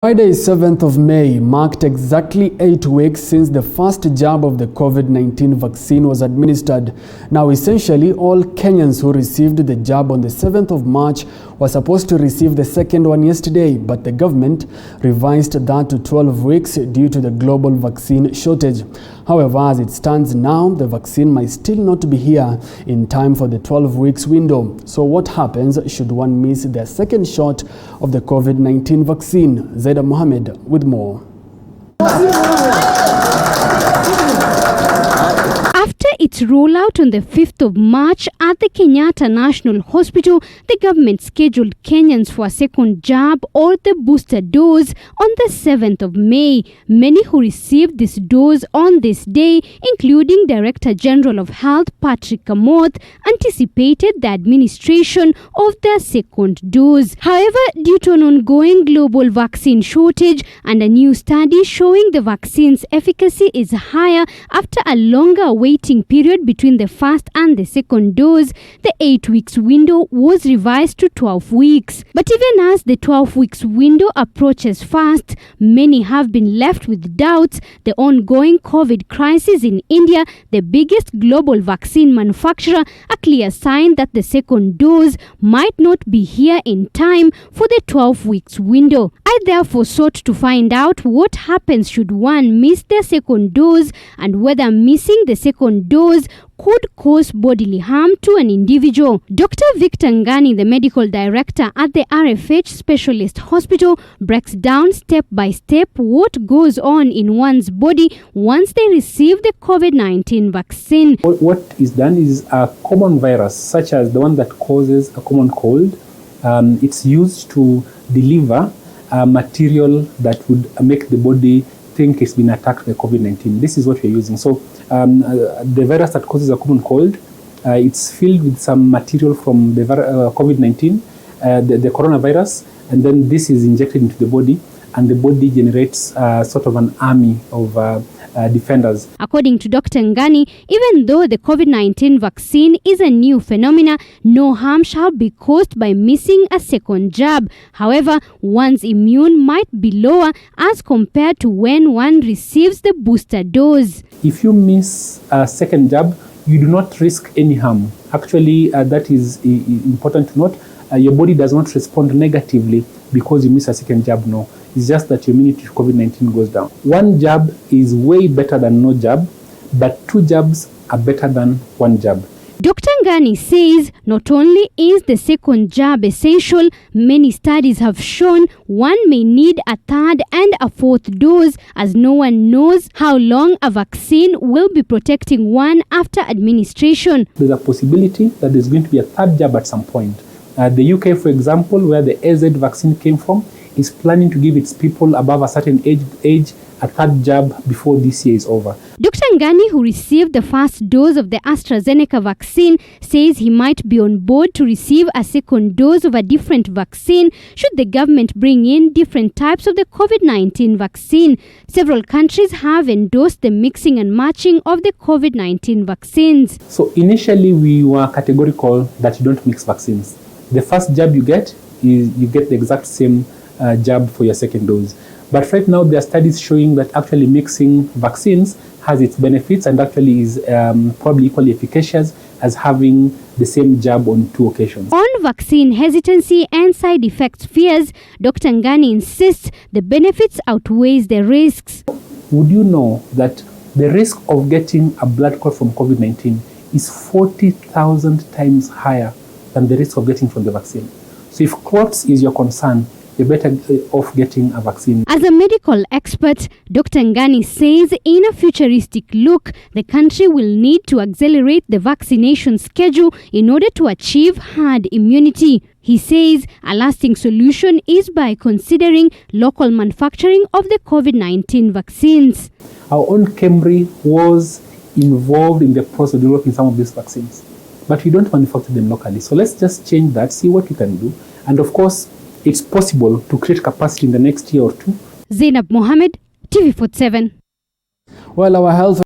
Friday, 7th of May, marked exactly 8 weeks since the first jab of the COVID-19 vaccine was administered. Now, essentially, all Kenyans who received the jab on the 7th of March were supposed to receive the second one yesterday, but the government revised that to 12 weeks due to the global vaccine shortage. However, as it stands now, the vaccine might still not be here in time for the 12 weeks window. So what happens should one miss their second shot of the COVID-19 vaccine? Zaida Mohammed with more. After its rollout on the 5th of March at the Kenyatta National Hospital, the government scheduled Kenyans for a second jab or the booster dose on the 7th of May. Many who received this dose on this day, including Director General of Health Patrick Amoth, anticipated the administration of their second dose. However, due to an ongoing global vaccine shortage and a new study showing the vaccine's efficacy is higher after a longer waiting period between the first and the second dose, the 8 weeks window was revised to 12 weeks. But even as the 12 weeks window approaches fast, many have been left with doubts. The ongoing COVID crisis in India, the biggest global vaccine manufacturer, a clear sign that the second dose might not be here in time for the 12 weeks window. I therefore sought to find out what happens should one miss their second dose and whether missing the second dose could cause bodily harm to an individual. Dr. Victor Ngani, the medical director at the RFH Specialist Hospital, breaks down step by step what goes on in one's body once they receive the COVID-19 vaccine. What is done is a common virus, such as the one that causes a common cold. It's used to deliver material that would make the body think it's been attacked by COVID-19. This is what we're using. So the virus that causes a common cold, it's filled with some material from the COVID-19, the coronavirus, and then this is injected into the body, and the body generates sort of an army of defenders. According to Dr. Ngani, even though the COVID-19 vaccine is a new phenomena, no harm shall be caused by missing a second jab. However, one's immune might be lower as compared to when one receives the booster dose. If you miss a second jab, you do not risk any harm. Actually, that is important to note. Your body does not respond negatively because you miss a second jab, no. It's just that your immunity to COVID-19 goes down. One jab is way better than no jab, but two jabs are better than one jab. Dr. Ngani says not only is the second jab essential, many studies have shown one may need a third and a fourth dose, as no one knows how long a vaccine will be protecting one after administration. There's a possibility that there's going to be a third jab at some point. The UK, for example, where the AZ vaccine came from, is planning to give its people above a certain age a third jab before this year is over. Dr. Ngani, who received the first dose of the AstraZeneca vaccine, says he might be on board to receive a second dose of a different vaccine should the government bring in different types of the COVID-19 vaccine. Several countries have endorsed the mixing and matching of the COVID-19 vaccines. So initially we were categorical that you don't mix vaccines. The first jab you get, you get the exact same jab for your second dose. But right now there are studies showing that actually mixing vaccines has its benefits and actually is probably equally efficacious as having the same jab on two occasions. On vaccine hesitancy and side effects fears, Dr. Ngani insists the benefits outweighs the risks. Would you know that the risk of getting a blood clot from COVID-19 is 40,000 times higher than the risk of getting from the vaccine? So if clots is your concern, you're better off getting a vaccine. As a medical expert, Dr. Ngani says in a futuristic look, the country will need to accelerate the vaccination schedule in order to achieve herd immunity. He says a lasting solution is by considering local manufacturing of the COVID-19 vaccines. Our own KEMRI was involved in the process of developing some of these vaccines, but we don't manufacture them locally. So let's just change that, see what we can do. And of course, it's possible to create capacity in the next year or two. Zainab Mohammed, TV47. Well, our health